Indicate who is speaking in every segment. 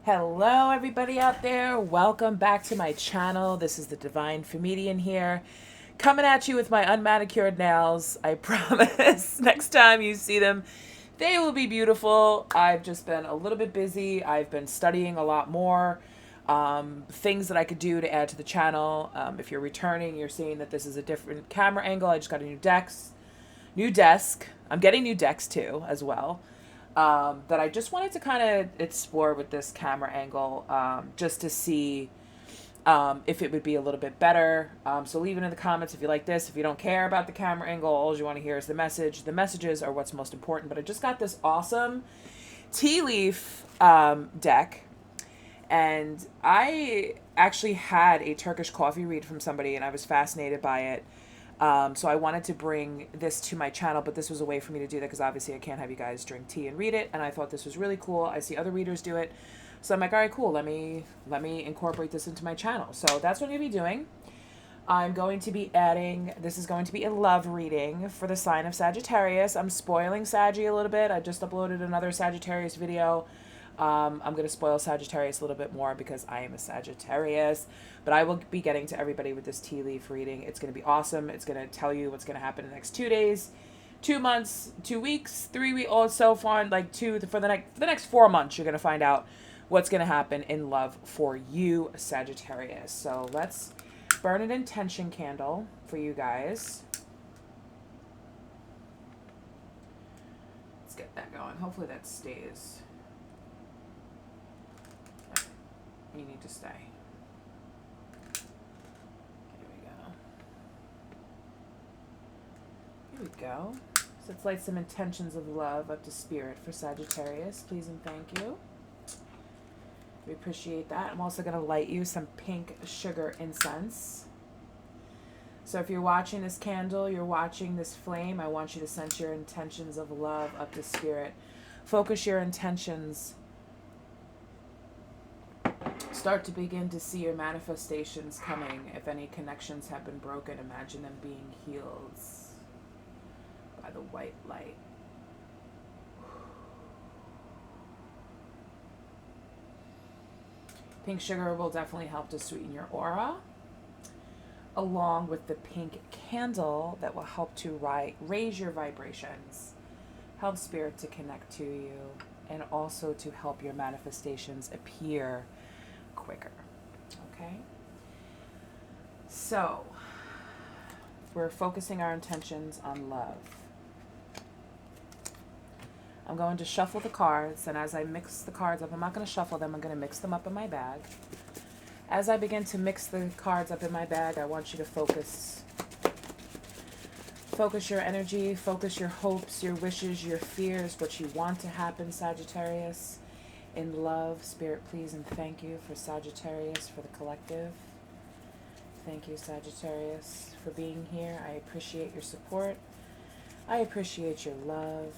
Speaker 1: Hello, everybody out there. Welcome back to my channel. This is the Divine Comedian here, coming at you with my unmanicured nails. I promise next time you see them, they will be beautiful. I've just been a little bit busy. I've been studying a lot more things that I could do to add to the channel. If you're returning, you're seeing that this is a different camera angle. I just got a new desk. I'm getting new decks too, as well. That I just wanted to kind of explore with this camera angle, just to see if it would be a little bit better. So leave it in the comments if you like this. If you don't care about the camera angle, all you want to hear is the message. The messages are what's most important. But I just got this awesome tea leaf deck. And I actually had a Turkish coffee read from somebody, and I was fascinated by it. So I wanted to bring this to my channel, but this was a way for me to do that because obviously I can't have you guys drink tea and read it. And I thought this was really cool. I see other readers do it. So I'm like, all right, cool. Let me incorporate this into my channel. So that's what I'm going to be doing. I'm going to be adding, this is going to be a love reading for the sign of Sagittarius. I'm spoiling Saggy a little bit. I just uploaded another Sagittarius video. I'm going to spoil Sagittarius a little bit more because I am a Sagittarius. But I will be getting to everybody with this tea leaf reading. It's going to be awesome. It's going to tell you what's going to happen in the next 2 days, 2 months, 2 weeks, 3 weeks, all so far, like for the next 4 months, you're going to find out what's going to happen in love for you, Sagittarius. So let's burn an intention candle for you guys. Let's get that going. Hopefully that stays. You need to stay. Here we go. Here we go. So let's light some intentions of love up to spirit for Sagittarius. Please and thank you. We appreciate that. I'm also going to light you some pink sugar incense. So if you're watching this candle, you're watching this flame, I want you to sense your intentions of love up to spirit. Focus your intentions. Start to begin to see your manifestations coming. If any connections have been broken, imagine them being healed by the white light. Pink sugar will definitely help to sweeten your aura, along with the pink candle that will help to raise your vibrations, help spirit to connect to you, and also to help your manifestations appear quicker. Okay, so we're focusing our intentions on love. I'm going to shuffle the cards, and as I mix the cards up, I'm not going to shuffle them, I'm going to mix them up in my bag. As I begin to mix the cards up in my bag, I want you to focus your energy, focus your hopes, your wishes, your fears, what you want to happen, Sagittarius. In love, Spirit, please and thank you for Sagittarius, for the collective. Thank you, Sagittarius, for being here. I appreciate your support. I appreciate your love.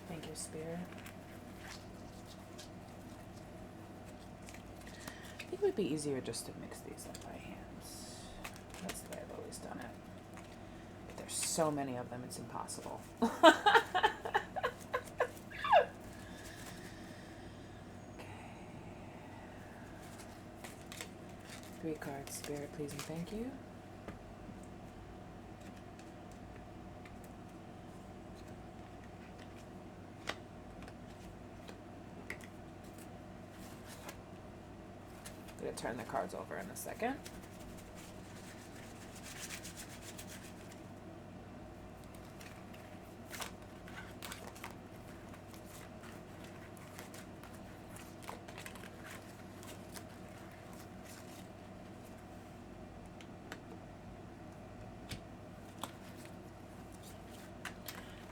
Speaker 1: Thank you, Spirit. I think it would be easier just to mix these up by hands. That's the way I've always done it. But there's so many of them, it's impossible. Okay. 3 cards, Spirit, please and thank you. I'm going to turn the cards over in a second.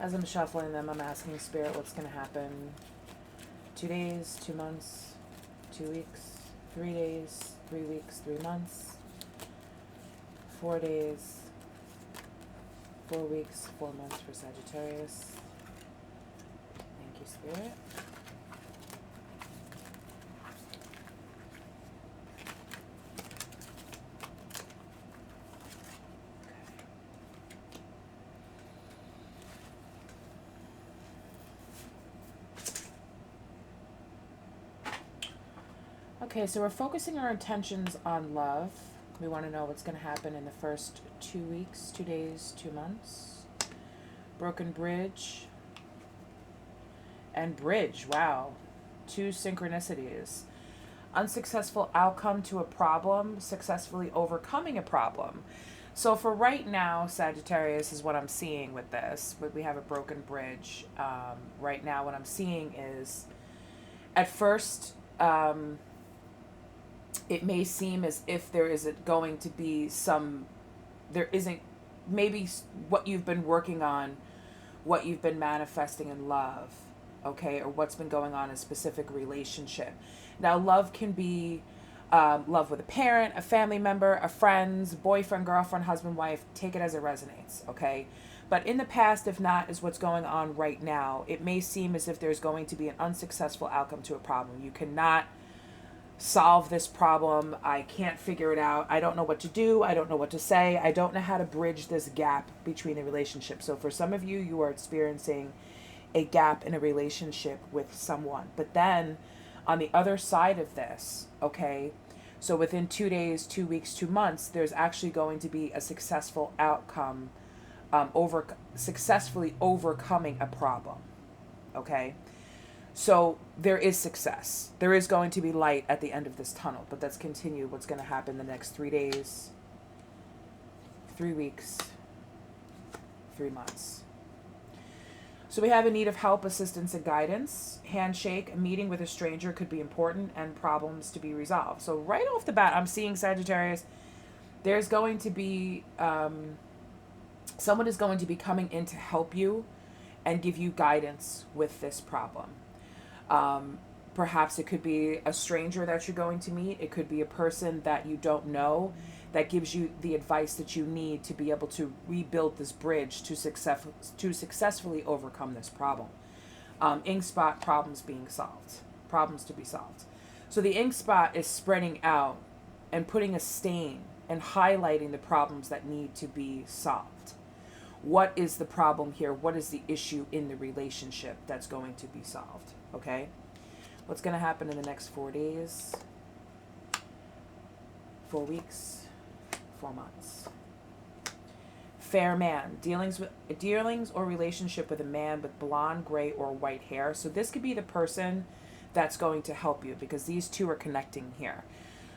Speaker 1: As I'm shuffling them, I'm asking Spirit what's going to happen. 2 days, 2 months, 2 weeks, 3 days, 3 weeks, 3 months, 4 days, 4 weeks, 4 months for Sagittarius. Thank you, Spirit. Okay, so we're focusing our intentions on love. We want to know what's going to happen in the first 2 weeks, 2 days, 2 months. Broken bridge and bridge. Wow. Two synchronicities. Unsuccessful outcome to a problem, successfully overcoming a problem. So for right now, Sagittarius is what I'm seeing with this. We have a broken bridge. Right now, what I'm seeing is, at first, it may seem as if there isn't going to be there isn't, maybe what you've been working on, what you've been manifesting in love, okay, or what's been going on in a specific relationship. Now, love can be love with a parent, a family member, a friend, boyfriend, girlfriend, husband, wife. Take it as it resonates, okay? But in the past, if not, is what's going on right now. It may seem as if there's going to be an unsuccessful outcome to a problem. You cannot solve this problem. I can't figure it out. I don't know what to do. I don't know what to say. I don't know how to bridge this gap between the relationship. So for some of you, you are experiencing a gap in a relationship with someone. But then on the other side of this, okay, so within 2 days, 2 weeks, 2 months, there's actually going to be a successful outcome, successfully overcoming a problem, okay? So there is success. There is going to be light at the end of this tunnel, but let's continue what's going to happen the next 3 days, 3 weeks, 3 months. So we have a need of help, assistance, and guidance. Handshake, a meeting with a stranger could be important, and problems to be resolved. So right off the bat, I'm seeing, Sagittarius, there's going to be, someone is going to be coming in to help you and give you guidance with this problem. Perhaps it could be a stranger that you're going to meet. It could be a person that you don't know that gives you the advice that you need to be able to rebuild this bridge to successfully overcome this problem. Ink spot, problems being solved. Problems to be solved. So the ink spot is spreading out and putting a stain and highlighting the problems that need to be solved. What is the problem here? What is the issue in the relationship that's going to be solved? Okay? What's going to happen in the next 4 days? 4 weeks? 4 months. Fair man. Dealings or relationship with a man with blonde, gray, or white hair. So this could be the person that's going to help you, because these two are connecting here.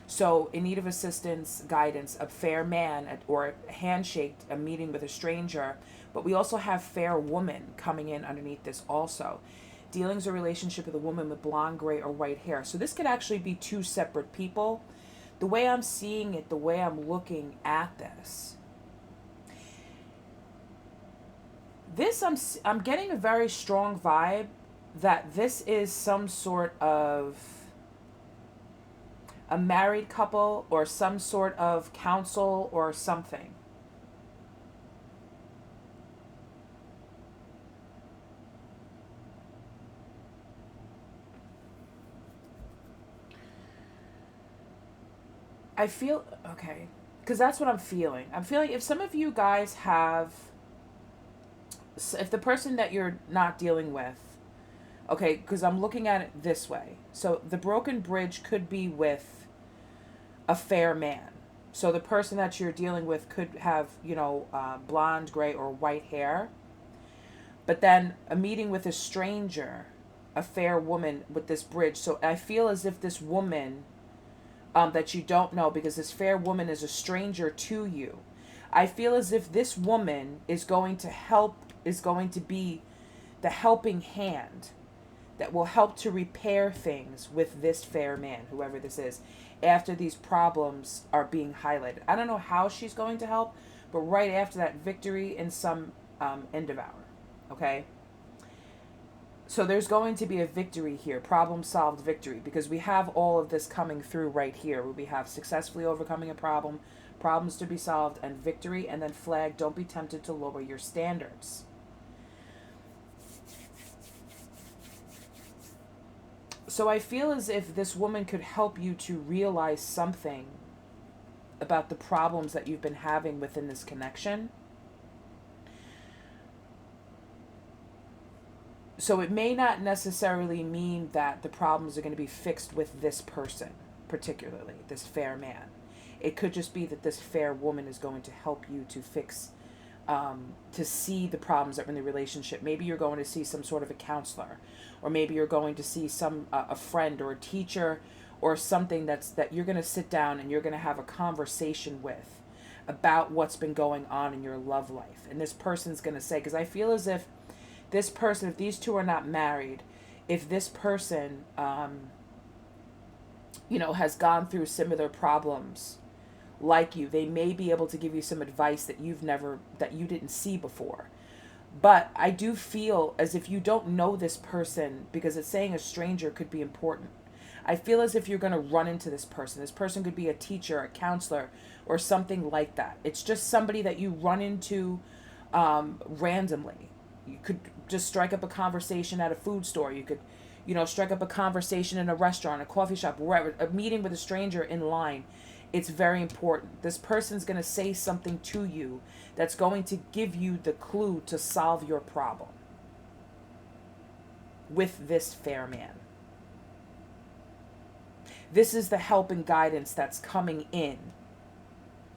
Speaker 1: So in need of assistance, guidance, a fair man, or handshake, a meeting with a stranger. But we also have fair woman coming in underneath this also. Dealings or relationship with a woman with blonde, gray, or white hair. So this could actually be two separate people. The way I'm seeing it, the way I'm looking at this, I'm getting a very strong vibe that this is some sort of a married couple or some sort of counsel or something. I feel, okay, because that's what I'm feeling. I'm feeling if some of you guys have, if the person that you're not dealing with, okay, because I'm looking at it this way. So the broken bridge could be with a fair man. So the person that you're dealing with could have, blonde, gray, or white hair. But then a meeting with a stranger, a fair woman with this bridge. So I feel as if this woman that you don't know, because this fair woman is a stranger to you. I feel as if this woman is going to be the helping hand that will help to repair things with this fair man, whoever this is, after these problems are being highlighted. I don't know how she's going to help, but right after that, victory in some end of hour, okay? So there's going to be a victory here, problem solved victory, because we have all of this coming through right here, where we have successfully overcoming a problem, problems to be solved, and victory, and then flag, don't be tempted to lower your standards. So I feel as if this woman could help you to realize something about the problems that you've been having within this connection. So it may not necessarily mean that the problems are going to be fixed with this person. particularly, this fair man. It could just be that this fair woman is going to help you to fix, to see the problems that are in the relationship. Maybe you're going to see some sort of a counselor, or maybe you're going to see a friend or a teacher, or something that you're going to sit down and you're going to have a conversation with about what's been going on in your love life. And this person's going to say, because I feel as if this person, if these two are not married, if this person, has gone through similar problems like you, they may be able to give you some advice that you didn't see before. But I do feel as if you don't know this person, because it's saying a stranger could be important. I feel as if you're going to run into this person. This person could be a teacher, a counselor, or something like that. It's just somebody that you run into randomly. You could just strike up a conversation at a food store. You could, strike up a conversation in a restaurant, a coffee shop, wherever, a meeting with a stranger in line. It's very important. This person's going to say something to you that's going to give you the clue to solve your problem with this fair man. This is the help and guidance that's coming in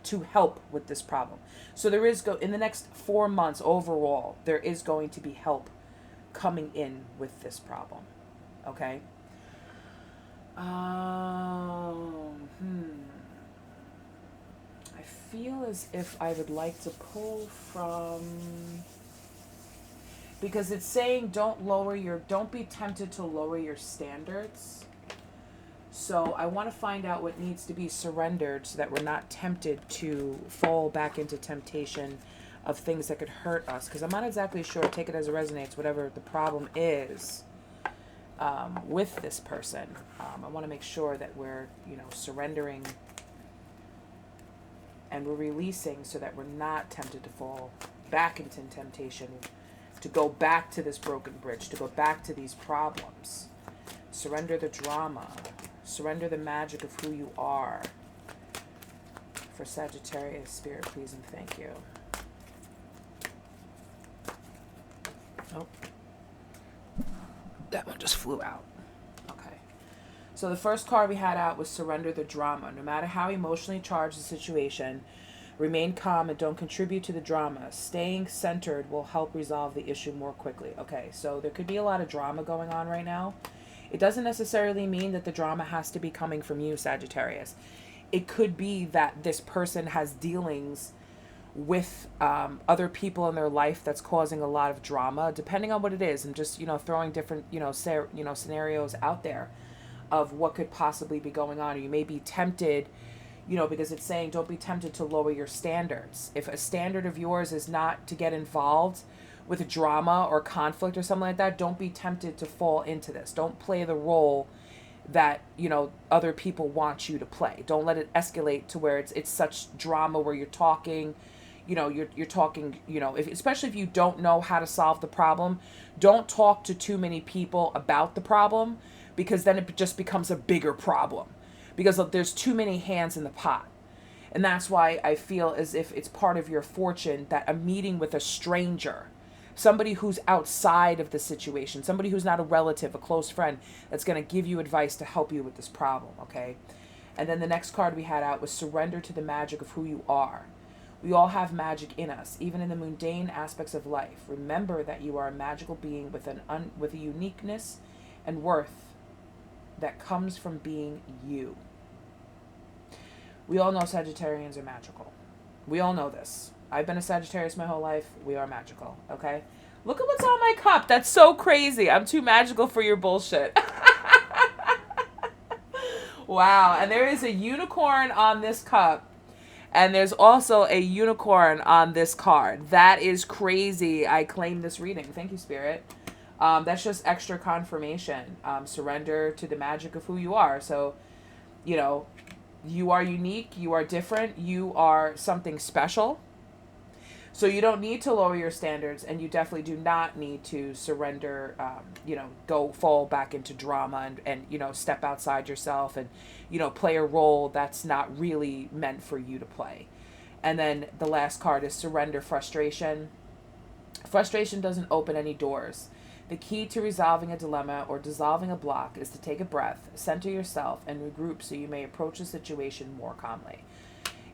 Speaker 1: to help with this problem. So there is, in the next 4 months overall, there is going to be help coming in with this problem. Okay? I feel as if I would like to pull from, because it's saying don't be tempted to lower your standards. So I want to find out what needs to be surrendered so that we're not tempted to fall back into temptation of things that could hurt us. Because I'm not exactly sure, take it as it resonates, whatever the problem is with this person. I want to make sure that we're, surrendering and we're releasing so that we're not tempted to fall back into temptation, to go back to this broken bridge, to go back to these problems. Surrender the drama. Surrender the magic of who you are. For Sagittarius, Spirit, please and thank you. Oh, that one just flew out. Okay. So the first card we had out was surrender the drama. No matter how emotionally charged the situation, remain calm and don't contribute to the drama. Staying centered will help resolve the issue more quickly. Okay, so there could be a lot of drama going on right now. It doesn't necessarily mean that the drama has to be coming from you, Sagittarius. It could be that this person has dealings with other people in their life that's causing a lot of drama, depending on what it is. I'm just, throwing different, scenarios out there of what could possibly be going on. Or you may be tempted, because it's saying don't be tempted to lower your standards. If a standard of yours is not to get involved with drama or conflict or something like that, don't be tempted to fall into this. Don't play the role that, other people want you to play. Don't let it escalate to where it's such drama where you're talking, you're talking, especially if you don't know how to solve the problem, don't talk to too many people about the problem, because then it just becomes a bigger problem because there's too many hands in the pot. And that's why I feel as if it's part of your fortune that a meeting with a stranger, somebody who's outside of the situation, somebody who's not a relative, a close friend, that's going to give you advice to help you with this problem, okay? And then the next card we had out was surrender to the magic of who you are. We all have magic in us, even in the mundane aspects of life. Remember that you are a magical being with with a uniqueness and worth that comes from being you. We all know Sagittarians are magical. We all know this. I've been a Sagittarius my whole life. We are magical, okay? Look at what's on my cup. That's so crazy. I'm too magical for your bullshit. Wow. And there is a unicorn on this cup. And there's also a unicorn on this card. That is crazy. I claim this reading. Thank you, Spirit. That's just extra confirmation. Surrender to the magic of who you are. So, you are unique. You are different. You are something special. So you don't need to lower your standards, and you definitely do not need to surrender, go fall back into drama and step outside yourself and, play a role that's not really meant for you to play. And then the last card is surrender frustration. Frustration doesn't open any doors. The key to resolving a dilemma or dissolving a block is to take a breath, center yourself, and regroup so you may approach the situation more calmly.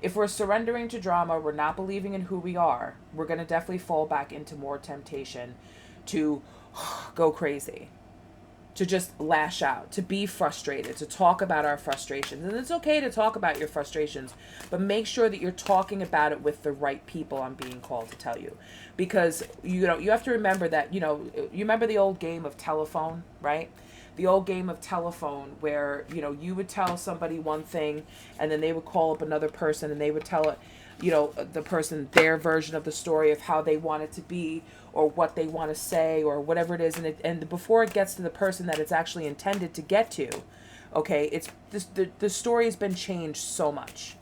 Speaker 1: If we're surrendering to drama, we're not believing in who we are, we're going to definitely fall back into more temptation to go crazy, to just lash out, to be frustrated, to talk about our frustrations. And it's okay to talk about your frustrations, but make sure that you're talking about it with the right people, I'm being called to tell you. Because, you have to remember that, you remember the old game of telephone, right? The old game of telephone where, you would tell somebody one thing and then they would call up another person and they would tell it, the person their version of the story of how they want it to be or what they want to say or whatever it is. And before it gets to the person that it's actually intended to get to, okay, it's this, the story has been changed so much.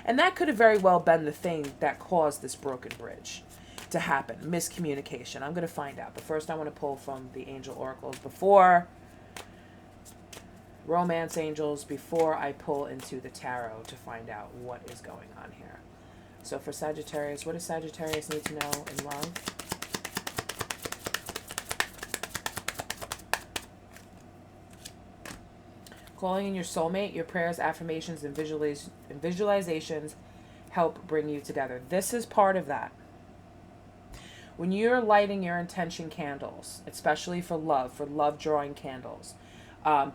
Speaker 1: And that could have very well been the thing that caused this broken bridge to happen. Miscommunication. I'm going to find out. But first I want to pull from the angel oracles before romance angels, before I pull into the tarot to find out what is going on here. So for Sagittarius, what does Sagittarius need to know in love? Calling in your soulmate, your prayers, affirmations, and visualizations help bring you together. This is part of that. When you're lighting your intention candles, especially for love drawing candles,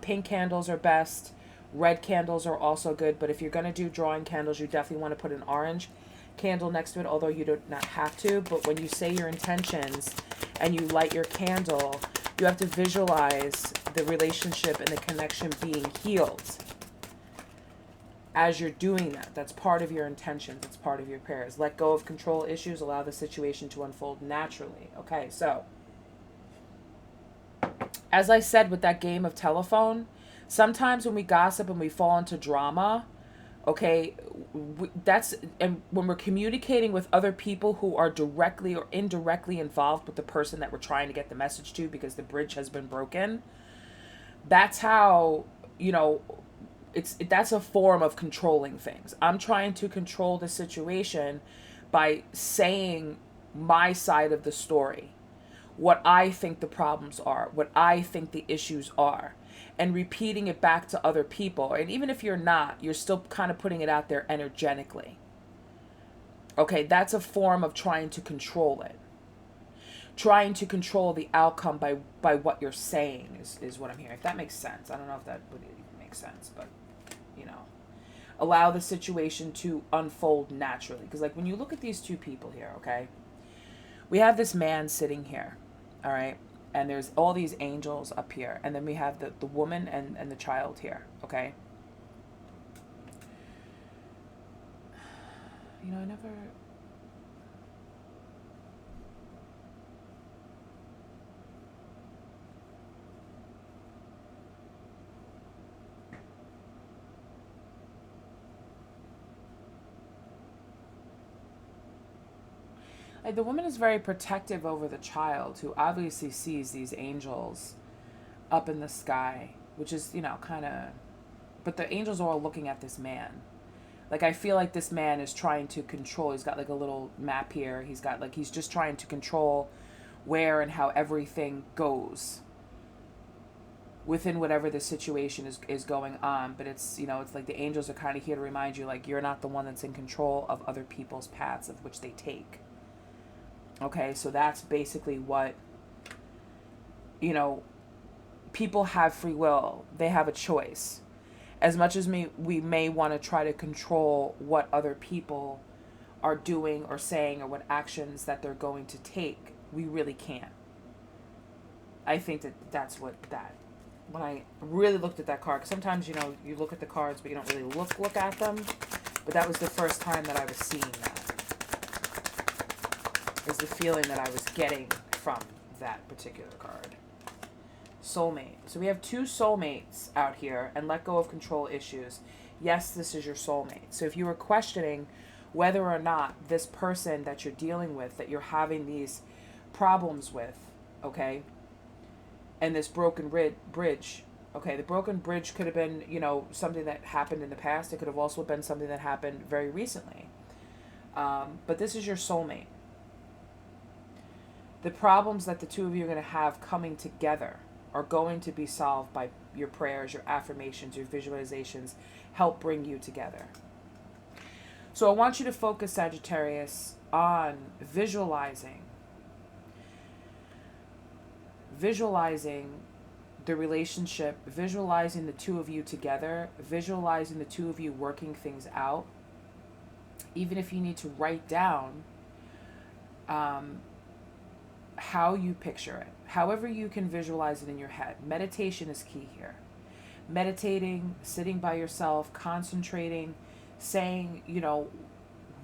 Speaker 1: pink candles are best. Red candles are also good, but if you're going to do drawing candles, you definitely want to put an orange candle next to it, although you do not have to. But when you say your intentions and you light your candle, you have to visualize the relationship and the connection being healed as you're doing that. That's part of your intentions. It's part of your prayers. Let go of control issues. Allow the situation to unfold naturally. Okay, so as I said with that game of telephone, sometimes when we gossip and we fall into drama, okay, and when we're communicating with other people who are directly or indirectly involved with the person that we're trying to get the message to because the bridge has been broken, that's how, that's a form of controlling things. I'm trying to control the situation by saying my side of the story, what I think the problems are, what I think the issues are, and repeating it back to other people. And even if you're not, you're still kind of putting it out there energetically. Okay, that's a form of trying to control it. Trying to control the outcome by what you're saying is what I'm hearing. If that makes sense. I don't know if that would even make sense, but, allow the situation to unfold naturally. Because, like, when you look at these two people here, okay, we have this man sitting here, all right? And there's all these angels up here. And then we have the woman and the child here, okay? I never... Like, the woman is very protective over the child, who obviously sees these angels up in the sky, which is, kind of... But the angels are all looking at this man. Like, I feel like this man is trying to control. He's got, like, a little map here. He's got, like, he's just trying to control where and how everything goes within whatever the situation is going on. But it's, it's like the angels are kind of here to remind you, like, you're not the one that's in control of other people's paths of which they take. Okay, so that's basically what, people have free will. They have a choice. As much as we may want to try to control what other people are doing or saying or what actions that they're going to take, we really can't. I think that's what that... When I really looked at that card, 'cause sometimes, you look at the cards, but you don't really look at them. But that was the first time that I was seeing that. Is the feeling that I was getting from that particular card. Soulmate. So we have two soulmates out here, and let go of control issues. Yes, this is your soulmate. So if you were questioning whether or not this person that you're dealing with, that you're having these problems with, okay, and this broken bridge, okay, the broken bridge could have been, something that happened in the past. It could have also been something that happened very recently. But this is your soulmate. The problems that the two of you are going to have coming together are going to be solved by your prayers, your affirmations, your visualizations help bring you together. So I want you to focus, Sagittarius, on visualizing the relationship, visualizing the two of you together, visualizing the two of you working things out. Even if you need to write down how you picture it, however you can visualize it in your head. Meditation is key here. Meditating, sitting by yourself, concentrating, saying,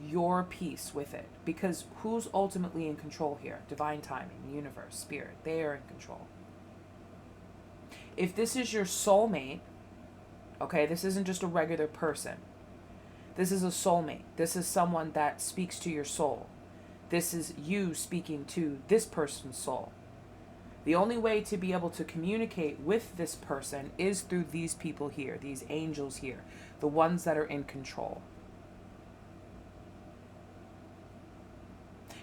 Speaker 1: your piece with it. Because who's ultimately in control here? Divine timing, universe, spirit. They are in control. If this is your soulmate, okay, this isn't just a regular person. This is a soulmate. This is someone that speaks to your soul. This is you speaking to this person's soul. The only way to be able to communicate with this person is through these people here, these angels here, the ones that are in control.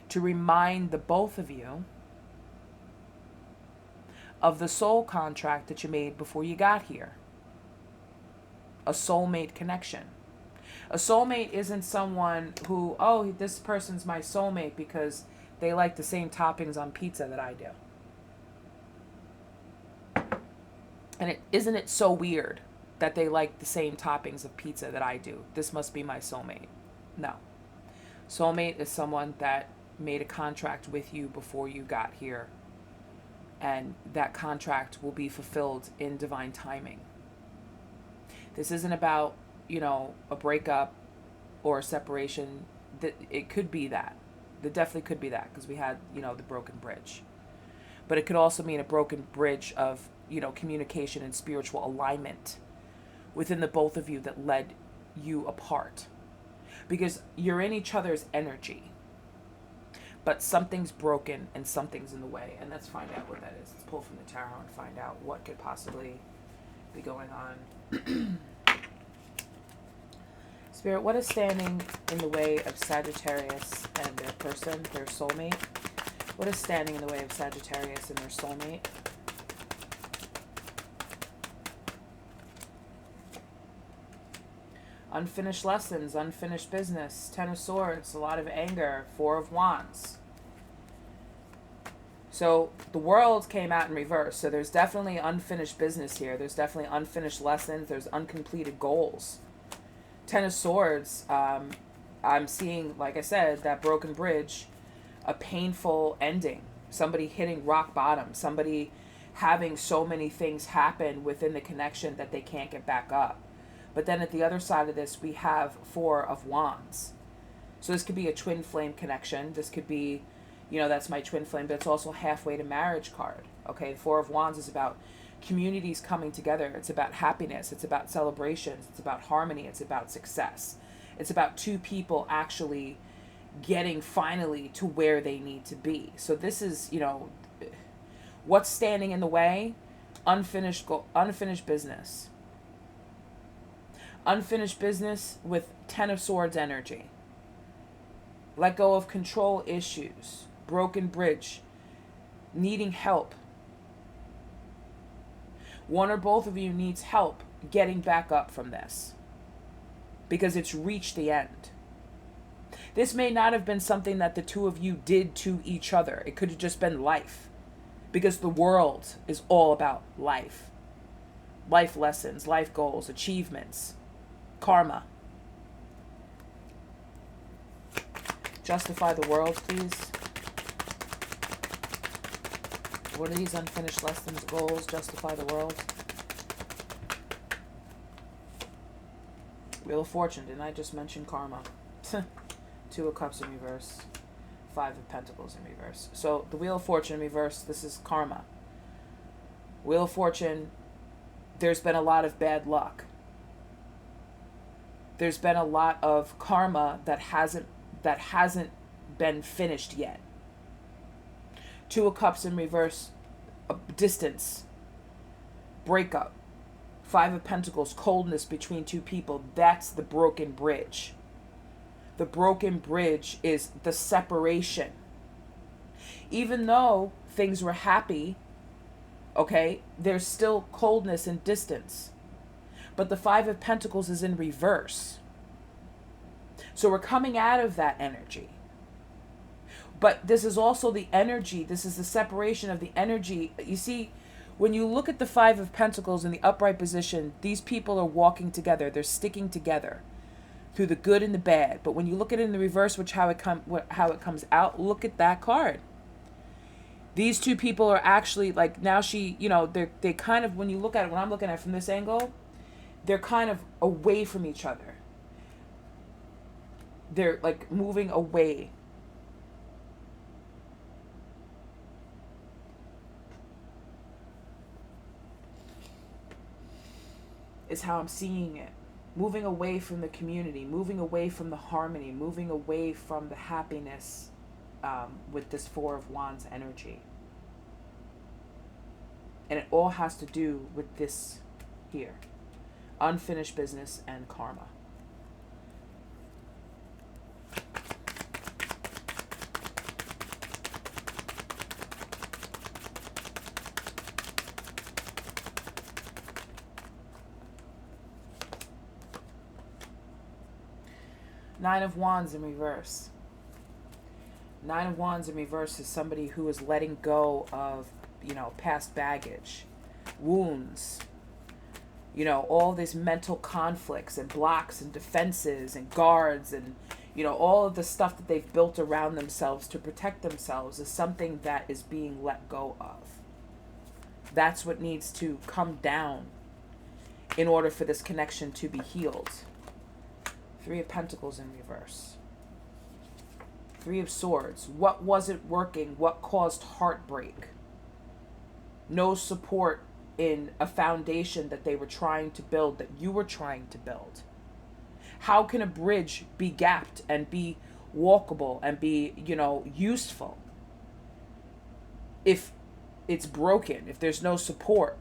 Speaker 1: To remind the both of you of the soul contract that you made before you got here. A soulmate connection. A soulmate isn't someone who, oh, this person's my soulmate because they like the same toppings on pizza that I do. And isn't it so weird that they like the same toppings of pizza that I do? This must be my soulmate. No. Soulmate is someone that made a contract with you before you got here. And that contract will be fulfilled in divine timing. This isn't about, a breakup or a separation. It could be that. It definitely could be that because we had, the broken bridge. But it could also mean a broken bridge of, communication and spiritual alignment within the both of you that led you apart. Because you're in each other's energy. But something's broken and something's in the way. And let's find out what that is. Let's pull from the tarot and find out what could possibly be going on. Spirit, what is standing in the way of Sagittarius and their person, their soulmate? What is standing in the way of Sagittarius and their soulmate? Unfinished lessons, unfinished business, Ten of Swords, a lot of anger, Four of Wands. So the world came out in reverse. So there's definitely unfinished business here. There's definitely unfinished lessons. There's uncompleted goals. Ten of Swords, I'm seeing, like I said, that broken bridge, a painful ending. Somebody hitting rock bottom. Somebody having so many things happen within the connection that they can't get back up. But then at the other side of this, we have Four of Wands. So this could be a twin flame connection. This could be, that's my twin flame, but it's also halfway to marriage card. Okay, the Four of Wands is about communities coming together. It's about happiness. It's about celebrations. It's about harmony. It's about success. It's about two people actually getting finally to where they need to be. So this is, what's standing in the way? Unfinished business. Unfinished business with Ten of Swords energy. Let go of control issues. Broken bridge. Needing help. One or both of you needs help getting back up from this. Because it's reached the end. This may not have been something that the two of you did to each other. It could have just been life. Because the world is all about life. Life lessons, life goals, achievements, karma. Justify the world, please. What are these unfinished lessons, goals? Justify the world. Wheel of Fortune. Didn't I just mention karma? Two of Cups in reverse. Five of Pentacles in reverse. So the Wheel of Fortune in reverse, this is karma. Wheel of Fortune, there's been a lot of bad luck. There's been a lot of karma that hasn't been finished yet. Two of Cups in reverse, distance, breakup. Five of Pentacles, coldness between two people. That's the broken bridge. The broken bridge is the separation. Even though things were happy, okay, there's still coldness and distance. But the Five of Pentacles is in reverse. So we're coming out of that energy. But this is also the energy. This is the separation of the energy. You see, when you look at the Five of Pentacles in the upright position, these people are walking together. They're sticking together through the good and the bad. But when you look at it in the reverse, how it comes out, look at that card. These two people are actually like, now she, they kind of, when you look at it, when I'm looking at it from this angle, they're kind of away from each other. They're like moving away. Is how I'm seeing it. Moving away from the community, moving away from the harmony, moving away from the happiness with this Four of Wands energy. And it all has to do with this here. Unfinished business and karma. Nine of Wands in reverse. Nine of Wands in reverse is somebody who is letting go of, past baggage, wounds, all these mental conflicts and blocks and defenses and guards and, all of the stuff that they've built around themselves to protect themselves is something that is being let go of. That's what needs to come down in order for this connection to be healed. Three of Pentacles in reverse. Three of Swords. What wasn't working? What caused heartbreak? No support in a foundation that they were trying to build, that you were trying to build. How can a bridge be gapped and be walkable and be, useful if it's broken, if there's no support?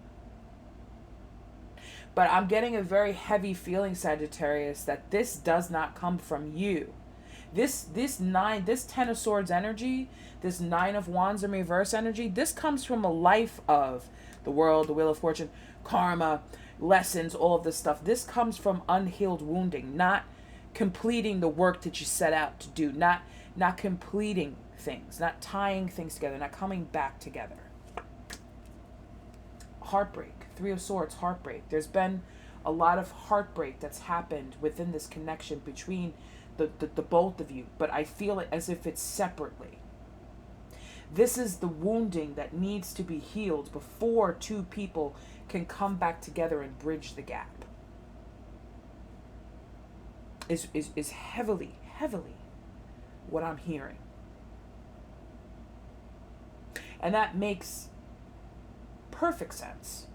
Speaker 1: But I'm getting a very heavy feeling, Sagittarius, that this does not come from you. This Ten of Swords energy, this Nine of Wands in reverse energy, this comes from a life of the world, the Wheel of Fortune, karma, lessons, all of this stuff. This comes from unhealed wounding, not completing the work that you set out to do, not completing things, not tying things together, not coming back together. Heartbreak. Three of Swords, heartbreak. There's been a lot of heartbreak that's happened within this connection between the both of you, but I feel it as if it's separately. This is the wounding that needs to be healed before two people can come back together and bridge the gap. Is heavily what I'm hearing. And that makes perfect sense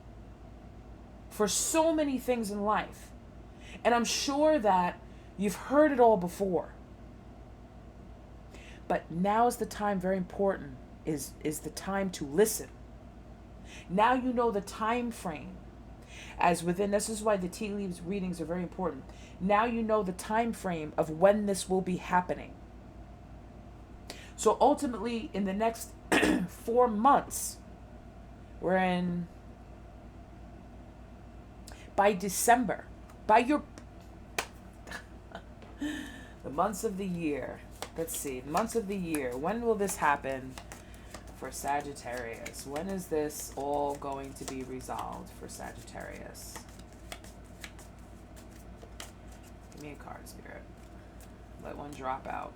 Speaker 1: for so many things in life. And I'm sure that you've heard it all before. But now is the time, very important, is the time to listen. Now you know the time frame. As within, this is why the tea leaves readings are very important. Now you know the time frame of when this will be happening. So ultimately, in the next 4 months, we're in, by December, by your, the months of the year. Let's see, months of the year. When will this happen for Sagittarius? When is this all going to be resolved for Sagittarius? Give me a card, Spirit. Let one drop out.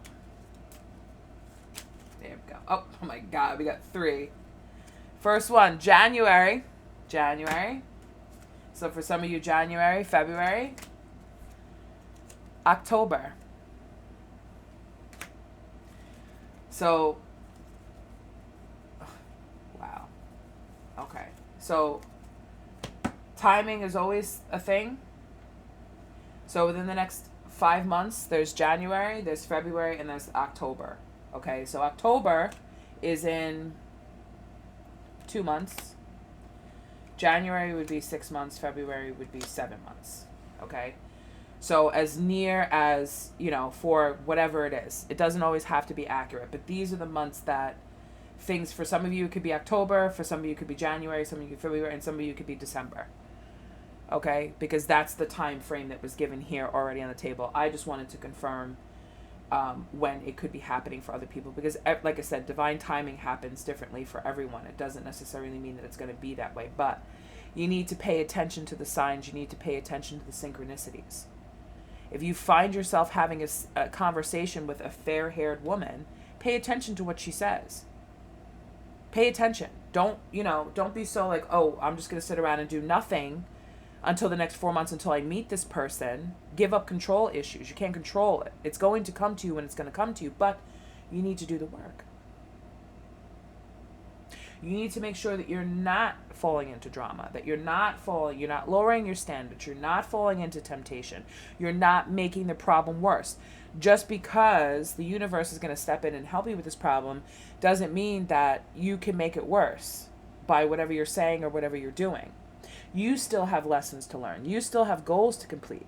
Speaker 1: There we go. Oh my God, we got 3. First one, January. So for some of you, January, February, October. So, wow. Okay. So, timing is always a thing. So within the next 5 months, there's January, there's February, and there's October. Okay, so October is in 2 months. January would be 6 months. February would be 7 months. Okay, so as near as, for whatever it is. It doesn't always have to be accurate, but these are the months that Things, for some of you, it could be October. For some of you, it could be January. Some of you, February. And some of you, it could be December. Okay? Because that's the time frame that was given here already on the table. I just wanted to confirm when it could be happening for other people. Because, like I said, divine timing happens differently for everyone. It doesn't necessarily mean that it's going to be that way. But you need to pay attention to the signs. You need to pay attention to the synchronicities. If you find yourself having a conversation with a fair-haired woman, pay attention to what she says. Pay attention. Don't be so like, oh, I'm just going to sit around and do nothing until the next 4 months until I meet this person. Give up control issues. You can't control it. It's going to come to you when it's going to come to you, but you need to do the work. You need to make sure that you're not falling into drama, that you're not lowering your standards, you're not falling into temptation, you're not making the problem worse. Just because the universe is going to step in and help you with this problem doesn't mean that you can make it worse by whatever you're saying or whatever you're doing. You still have lessons to learn. You still have goals to complete.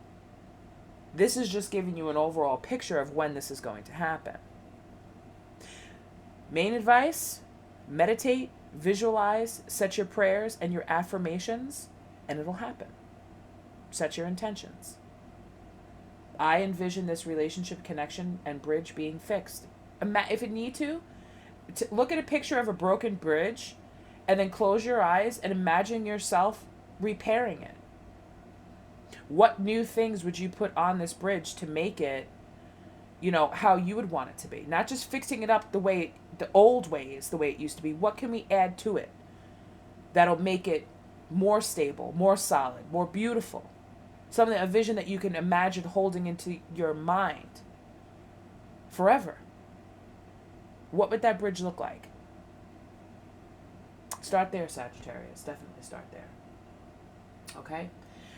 Speaker 1: This is just giving you an overall picture of when this is going to happen. Main advice, meditate, visualize, set your prayers and your affirmations, and it'll happen. Set your intentions. I envision this relationship connection and bridge being fixed. If it need to look at a picture of a broken bridge and then close your eyes and imagine yourself repairing it. What new things would you put on this bridge to make it, how you would want it to be? Not just fixing it up the old ways, the way it used to be. What can we add to it that'll make it more stable, more solid, more beautiful? A vision that you can imagine holding into your mind forever. What would that bridge look like? Start there, Sagittarius. Definitely start there. Okay?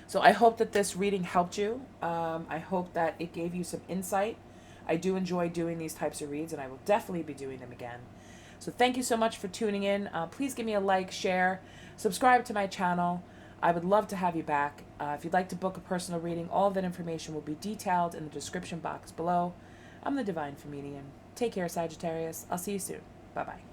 Speaker 1: So I hope that this reading helped you. I hope that it gave you some insight. I do enjoy doing these types of reads, and I will definitely be doing them again. So thank you so much for tuning in. Please give me a like, share, subscribe to my channel. I would love to have you back. If you'd like to book a personal reading, all of that information will be detailed in the description box below. I'm the Divine Comedian. Take care, Sagittarius. I'll see you soon. Bye-bye.